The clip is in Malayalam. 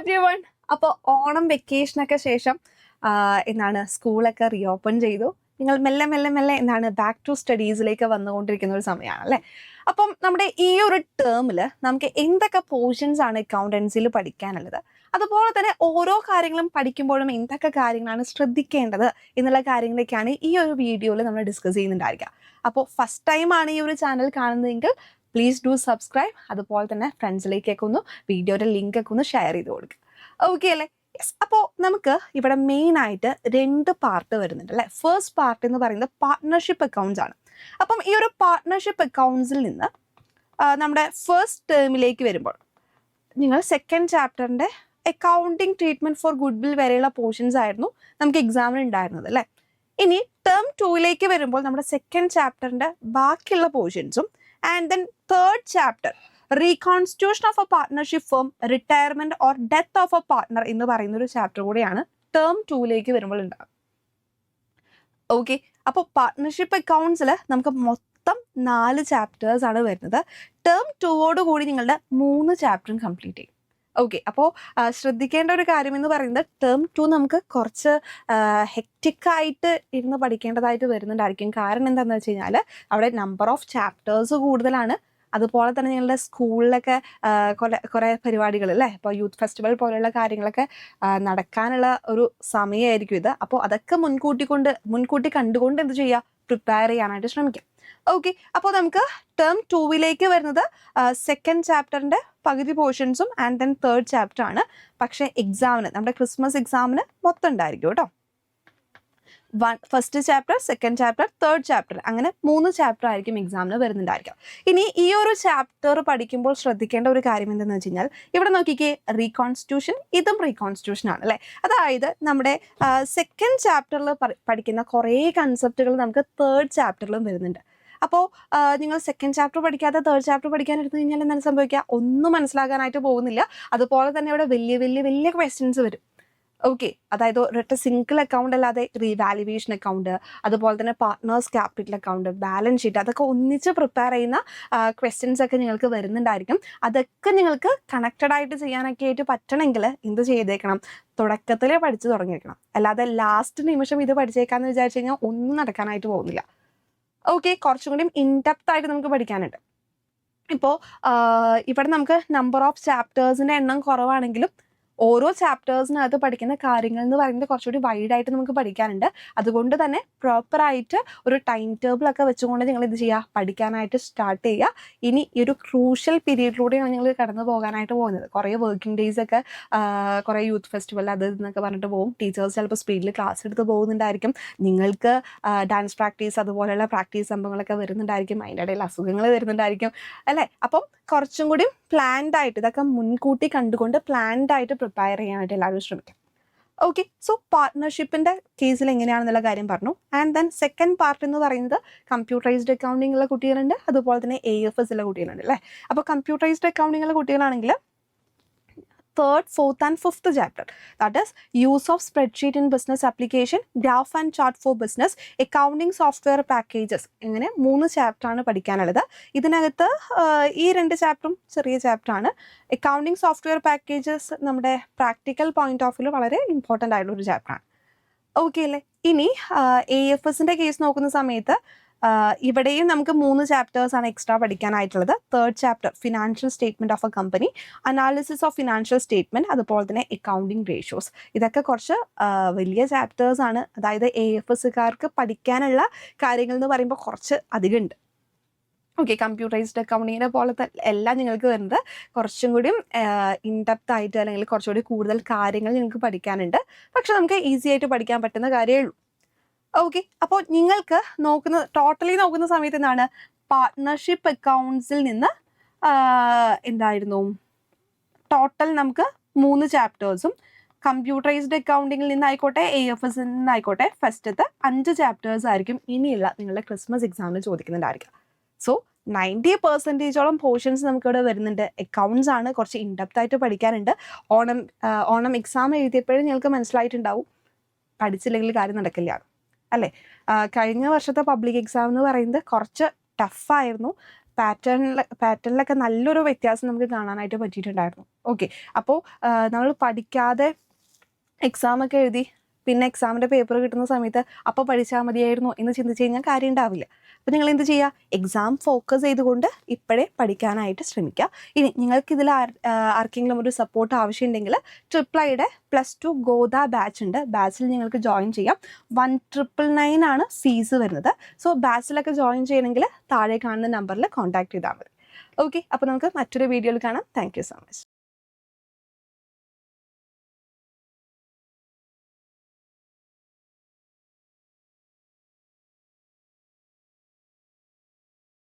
എവ്രിവൺ. അപ്പോൾ ഓണം വെക്കേഷനൊക്കെ ശേഷം എന്താണ് സ്കൂളൊക്കെ റീഓപ്പൺ ചെയ്തു. നിങ്ങൾ മെല്ലെ മെല്ലെ മെല്ലെ എന്താണ് ബാക്ക് ടു സ്റ്റഡീസിലേക്ക് വന്നുകൊണ്ടിരിക്കുന്ന ഒരു സമയമാണ് അല്ലേ. അപ്പം നമ്മുടെ ഈ ഒരു ടേമിൽ നമുക്ക് എന്തൊക്കെ പോർഷൻസ് ആണ് അക്കൗണ്ടൻസിയിൽ പഠിക്കാനുള്ളത്, അതുപോലെ തന്നെ ഓരോ കാര്യങ്ങളും പഠിക്കുമ്പോഴും എന്തൊക്കെ കാര്യങ്ങളാണ് ശ്രദ്ധിക്കേണ്ടത് എന്നുള്ള കാര്യങ്ങളൊക്കെയാണ് ഈ ഒരു വീഡിയോയിൽ നമ്മൾ ഡിസ്കസ് ചെയ്യുന്നുണ്ടായിരിക്കുക. അപ്പോൾ ഫസ്റ്റ് ടൈമാണ് ഈ ഒരു ചാനൽ കാണുന്നതെങ്കിൽ പ്ലീസ് ഡു സബ്സ്ക്രൈബ്. അതുപോലെ തന്നെ ഫ്രണ്ട്സിലേക്കൊക്കെ ഒന്ന് വീഡിയോയുടെ ലിങ്ക് ഒക്കെ ഒന്ന് ഷെയർ ചെയ്ത് കൊടുക്കുക. ഓക്കെ അല്ലേ? യെസ്. അപ്പോൾ നമുക്ക് ഇവിടെ മെയിൻ ആയിട്ട് 2 പാർട്ട് വരുന്നുണ്ട് അല്ലേ. ഫസ്റ്റ് പാർട്ട് എന്ന് പറയുന്നത് പാർട്ട്ണർഷിപ്പ് അക്കൗണ്ട്സ് ആണ്. അപ്പം ഈ ഒരു പാർട്ട്ണർഷിപ്പ് അക്കൗണ്ട്സിൽ നിന്ന് നമ്മുടെ ഫസ്റ്റ് ടേമിലേക്ക് വരുമ്പോൾ നിങ്ങൾ സെക്കൻഡ് ചാപ്റ്ററിൻ്റെ accounting treatment for goodwill വരെയുള്ള പോർഷൻസ് ആയിരുന്നു നമുക്ക് എക്സാമിന് ഉണ്ടായിരുന്നത് അല്ലേ. ഇനി ടേം 2ലേക്ക് വരുമ്പോൾ നമ്മുടെ സെക്കൻഡ് ചാപ്റ്ററിൻ്റെ ബാക്കിയുള്ള പോർഷൻസും and then third chapter reconstitution of a partnership firm, retirement or death of a partner എന്ന് പറയുന്ന ഒരു ചാപ്റ്റർ കൂടെയാണ് ടേം 2ലേക്ക് വരുമ്പോൾ ഉണ്ടാകും. ഓക്കെ. അപ്പോൾ പാർട്ട്ണർഷിപ്പ് അക്കൗണ്ട്സിൽ നമുക്ക് മൊത്തം 4 ചാപ്റ്റേഴ്സ് ആണ് വരുന്നത്. ടേം 2 കൂടി നിങ്ങളുടെ 3 ചാപ്റ്ററും കംപ്ലീറ്റ് ചെയ്യും. ഓക്കെ. അപ്പോൾ ശ്രദ്ധിക്കേണ്ട ഒരു കാര്യം എന്ന് പറയുന്നത് ടേം 2 നമുക്ക് കുറച്ച് ഹെക്റ്റിക്കായിട്ട് ഇരുന്ന് പഠിക്കേണ്ടതായിട്ട് വരുന്നുണ്ടായിരിക്കും. കാരണം എന്താണെന്ന് വെച്ച് കഴിഞ്ഞാൽ അവിടെ നമ്പർ ഓഫ് ചാപ്റ്റേഴ്സ് കൂടുതലാണ്. അതുപോലെ തന്നെ നിങ്ങളുടെ സ്കൂളിലൊക്കെ കുറേ പരിപാടികൾ അല്ലേ, ഇപ്പോൾ യൂത്ത് ഫെസ്റ്റിവൽ പോലെയുള്ള കാര്യങ്ങളൊക്കെ നടക്കാനുള്ള ഒരു സമയമായിരിക്കും ഇത്. അപ്പോൾ അതൊക്കെ മുൻകൂട്ടി കണ്ടുകൊണ്ട് എന്ത് ചെയ്യുക, പ്രിപ്പയർ ചെയ്യാനായിട്ട് ശ്രമിക്കാം. ഓക്കെ. അപ്പോൾ നമുക്ക് ടേം 2ലേക്ക് വരുന്നത് സെക്കൻഡ് ചാപ്റ്ററിൻ്റെ പകുതി പോർഷൻസും ആൻഡ് ദെൻ തേർഡ് ചാപ്റ്റർ ആണ്. പക്ഷേ എക്സാമിന് നമ്മുടെ ക്രിസ്മസ് എക്സാമിന് മൊത്തം ഉണ്ടായിരിക്കും കേട്ടോ. First chapter, second chapter, third chapter, അങ്ങനെ 3 ചാപ്റ്റർ ആയിരിക്കും എക്സാമിന് വരുന്നുണ്ടായിരിക്കാം. ഇനി ഈ ഒരു ചാപ്റ്റർ പഠിക്കുമ്പോൾ ശ്രദ്ധിക്കേണ്ട ഒരു കാര്യം എന്തെന്ന് വെച്ച് കഴിഞ്ഞാൽ ഇവിടെ നോക്കിക്കേ, റീകോൺസ്റ്റിറ്റ്യൂഷൻ, ഇതും റീകോൺസ്റ്റിറ്റ്യൂഷൻ ആണ് അല്ലേ. അതായത് നമ്മുടെ സെക്കൻഡ് ചാപ്റ്ററിൽ പഠിക്കുന്ന കുറേ കൺസെപ്റ്റുകൾ നമുക്ക് തേർഡ് ചാപ്റ്ററിലും വരുന്നുണ്ട്. അപ്പോൾ നിങ്ങൾ സെക്കൻഡ് ചാപ്റ്റർ പഠിക്കാതെ തേർഡ് ചാപ്റ്റർ പഠിക്കാൻ എടുത്തു കഴിഞ്ഞാൽ എന്താണ് സംഭവിക്കുക, ഒന്നും മനസ്സിലാകാനായിട്ട് പോകുന്നില്ല. അതുപോലെ തന്നെ ഇവിടെ വലിയ വലിയ വലിയ ക്വസ്റ്റ്യൻസ് വരും. ഓക്കെ. അതായത് ഒരൊറ്റ സിംഗിൾ അക്കൗണ്ട് അല്ലാതെ റീവാലുവേഷൻ അക്കൗണ്ട്, അതുപോലെ തന്നെ partners capital account, balance sheet, അതൊക്കെ ഒന്നിച്ച് പ്രിപ്പയർ ചെയ്യുന്ന ക്വസ്റ്റ്യൻസ് ഒക്കെ നിങ്ങൾക്ക് വരുന്നുണ്ടായിരിക്കും. അതൊക്കെ നിങ്ങൾക്ക് കണക്റ്റഡ് ആയിട്ട് ചെയ്യാനൊക്കെ ആയിട്ട് പറ്റണമെങ്കിൽ എന്ത് ചെയ്തേക്കണം, തുടക്കത്തിലേ പഠിച്ചു തുടങ്ങിയിരിക്കണം. അല്ലാതെ ലാസ്റ്റ് നിമിഷം ഇത് പഠിച്ചേക്കാന്ന് വിചാരിച്ചു കഴിഞ്ഞാൽ ഒന്നും നടക്കാനായിട്ട് പോകുന്നില്ല. ഓക്കെ. കുറച്ചും കൂടി ഇൻഡെപ്ത് ആയിട്ട് നമുക്ക് പഠിക്കാനുണ്ട്. ഇപ്പോൾ ഇവിടെ നമുക്ക് നമ്പർ ഓഫ് ചാപ്റ്റേഴ്സിൻ്റെ എണ്ണം കുറവാണെങ്കിലും ഓരോ ചാപ്റ്റേഴ്സിനകത്ത് പഠിക്കുന്ന കാര്യങ്ങൾ എന്ന് പറയുന്നത് കുറച്ചുകൂടി വൈഡായിട്ട് നമുക്ക് പഠിക്കാനുണ്ട്. അതുകൊണ്ട് തന്നെ പ്രോപ്പറായിട്ട് ഒരു ടൈം ടേബിളൊക്കെ വെച്ചുകൊണ്ട് നിങ്ങൾ ഇത് ചെയ്യുക, പഠിക്കാനായിട്ട് സ്റ്റാർട്ട് ചെയ്യുക. ഇനി ഈ ഒരു ക്രൂഷ്യൽ പീരീഡിലൂടെയാണ് നിങ്ങൾ കടന്നു പോകാനായിട്ട് പോകുന്നത്. കുറേ വർക്കിംഗ് ഡേയ്സ് ഒക്കെ, കുറേ യൂത്ത് ഫെസ്റ്റിവൽ അത് എന്നൊക്കെ പറഞ്ഞിട്ട് പോകും. ടീച്ചേഴ്സ് ചിലപ്പോൾ സ്പീഡിൽ ക്ലാസ് എടുത്ത് പോകുന്നുണ്ടായിരിക്കും. നിങ്ങൾക്ക് ഡാൻസ് പ്രാക്ടീസ് അതുപോലെയുള്ള പ്രാക്ടീസ് സംഭവങ്ങളൊക്കെ വരുന്നുണ്ടായിരിക്കും. അതിൻ്റെ ഇടയിൽ അസുഖങ്ങൾ വരുന്നുണ്ടായിരിക്കും അല്ലേ. അപ്പം കുറച്ചും കൂടി പ്ലാൻഡ് ആയിട്ട് ഇതൊക്കെ മുൻകൂട്ടി കണ്ടുകൊണ്ട് പ്ലാൻഡ് ആയിട്ട് പ്രിപ്പയർ ചെയ്യാനായിട്ട് എല്ലാവരും ശ്രമിക്കാം. ഓക്കെ. സോ പാർട്ട്ണർഷിപ്പിൻ്റെ കേസിൽ എങ്ങനെയാണെന്നുള്ള കാര്യം പറഞ്ഞു. ആൻഡ് ദെൻ സെക്കൻഡ് പാർട്ട് എന്ന് പറയുന്നത് കമ്പ്യൂട്ടറൈസ്ഡ് അക്കൗണ്ടിങ് ഉള്ള കുട്ടികളുണ്ട്, അതുപോലെ തന്നെ AFS ഉള്ള കുട്ടികളുണ്ട് അല്ലേ. അപ്പോൾ കമ്പ്യൂട്ടറൈസ്ഡ് അക്കൗണ്ടിങ് ഉള്ള കുട്ടികളാണെങ്കിൽ third, fourth and fifth chapter, that is use of spreadsheet in business application, graph and chart for business, accounting software packages, ഇങ്ങനെ 3 ചാപ്റ്റർ ആണ് പഠിക്കാനുള്ളത്. ഇതിനകത്ത് ഈ 2 ചാപ്റ്ററും ചെറിയ ചാപ്റ്റർ ആണ്. അക്കൗണ്ടിങ് സോഫ്റ്റ്വെയർ പാക്കേജസ് നമ്മുടെ പ്രാക്ടിക്കൽ പോയിന്റ് ഓഫ് വ്യൂ വളരെ ഇമ്പോർട്ടൻ്റ് ആയിട്ടുള്ള ഒരു ചാപ്റ്റർ ആണ്. ഓക്കെ അല്ലേ. ഇനി AFSൻ്റെ കേസ് നോക്കുന്ന സമയത്ത് ഇവിടെയും നമുക്ക് 3 ചാപ്റ്റേഴ്സ് ആണ് എക്സ്ട്രാ പഠിക്കാനായിട്ടുള്ളത്. Third chapter financial statement of a company, analysis of financial statement, അതുപോലെ തന്നെ അക്കൗണ്ടിങ് റേഷ്യോസ്. ഇതൊക്കെ കുറച്ച് വലിയ ചാപ്റ്റേഴ്സ് ആണ്. അതായത് AFSകാർക്ക് പഠിക്കാനുള്ള കാര്യങ്ങൾ എന്ന് പറയുമ്പോൾ കുറച്ച് അധികം ഉണ്ട്. ഓക്കെ. കമ്പ്യൂട്ടറൈസ്ഡ് അക്കൗണ്ടിങ്ങിനെ പോലത്തെ എല്ലാം നിങ്ങൾക്ക് വരുന്നത് കുറച്ചും കൂടി ഇൻഡെപ്ത് ആയിട്ട് അല്ലെങ്കിൽ കുറച്ചുകൂടി കൂടുതൽ കാര്യങ്ങൾ നിങ്ങൾക്ക് പഠിക്കാനുണ്ട്. പക്ഷെ നമുക്ക് ഈസി ആയിട്ട് പഠിക്കാൻ പറ്റുന്ന കാര്യമേ ഉള്ളൂ. ഓക്കെ. അപ്പോൾ നിങ്ങൾക്ക് ടോട്ടലി നോക്കുന്ന സമയത്ത് എന്താണ്, പാർട്ട്ണർഷിപ്പ് അക്കൗണ്ട്സിൽ നിന്ന് എന്തായിരുന്നു ടോട്ടൽ നമുക്ക് 3 ചാപ്റ്റേഴ്സും, കമ്പ്യൂട്ടറൈസ്ഡ് അക്കൗണ്ടിങ്ങിൽ നിന്നായിക്കോട്ടെ AFS നിന്നായിക്കോട്ടെ ഫസ്റ്റത്തെ 5 ചാപ്റ്റേഴ്സ് ആയിരിക്കും ഇനിയുള്ള നിങ്ങളുടെ ക്രിസ്മസ് എക്സാമിന് ചോദിക്കുന്നുണ്ടായിരിക്കുക. സോ 90% പോർഷൻസ് നമുക്കിവിടെ വരുന്നുണ്ട്. അക്കൗണ്ട്സ് ആണ്, കുറച്ച് ഇൻഡെപ്ത് ആയിട്ട് പഠിക്കാനുണ്ട്. ഓണം എക്സാം എഴുതിയപ്പോഴും നിങ്ങൾക്ക് മനസ്സിലായിട്ടുണ്ടാവും പഠിച്ചില്ലെങ്കിൽ കാര്യം നടക്കില്ല അല്ലേ. കഴിഞ്ഞ വർഷത്തെ പബ്ലിക് എക്സാം എന്ന് പറയുന്നത് കുറച്ച് ടഫായിരുന്നു. പാറ്റേണിലൊക്കെ നല്ലൊരു വ്യത്യാസം നമുക്ക് കാണാനായിട്ട് പറ്റിയിട്ടുണ്ടായിരുന്നു. ഓക്കെ, അപ്പോൾ നമ്മൾ പഠിക്കാതെ എക്സാമൊക്കെ എഴുതി പിന്നെ എക്സാമിൻ്റെ പേപ്പർ കിട്ടുന്ന സമയത്ത് അപ്പോൾ പഠിച്ചാൽ മതിയായിരുന്നു എന്ന് ചിന്തിച്ച് കഴിഞ്ഞാൽ കാര്യം ഉണ്ടാവില്ല. അപ്പോൾ നിങ്ങൾ എന്ത് ചെയ്യുക, എക്സാം ഫോക്കസ് ചെയ്തുകൊണ്ട് ഇപ്പോഴേ പഠിക്കാനായിട്ട് ശ്രമിക്കുക. ഇനി നിങ്ങൾക്കിതിൽ ആർക്കെങ്കിലും ഒരു സപ്പോർട്ട് ആവശ്യമുണ്ടെങ്കിൽ ട്രിപ്പിൾ +2 ഗോദ ബാച്ച് ഉണ്ട്. ബാച്ചിൽ നിങ്ങൾക്ക് ജോയിൻ ചെയ്യാം. 1999 ആണ് ഫീസ് വരുന്നത്. സോ ബാച്ചിലൊക്കെ ജോയിൻ ചെയ്യണമെങ്കിൽ താഴെ കാണുന്ന നമ്പറിൽ കോൺടാക്ട് ചെയ്താൽ മതി. ഓക്കെ, അപ്പോൾ നമുക്ക് മറ്റൊരു വീഡിയോയിൽ കാണാം. Thank you so much.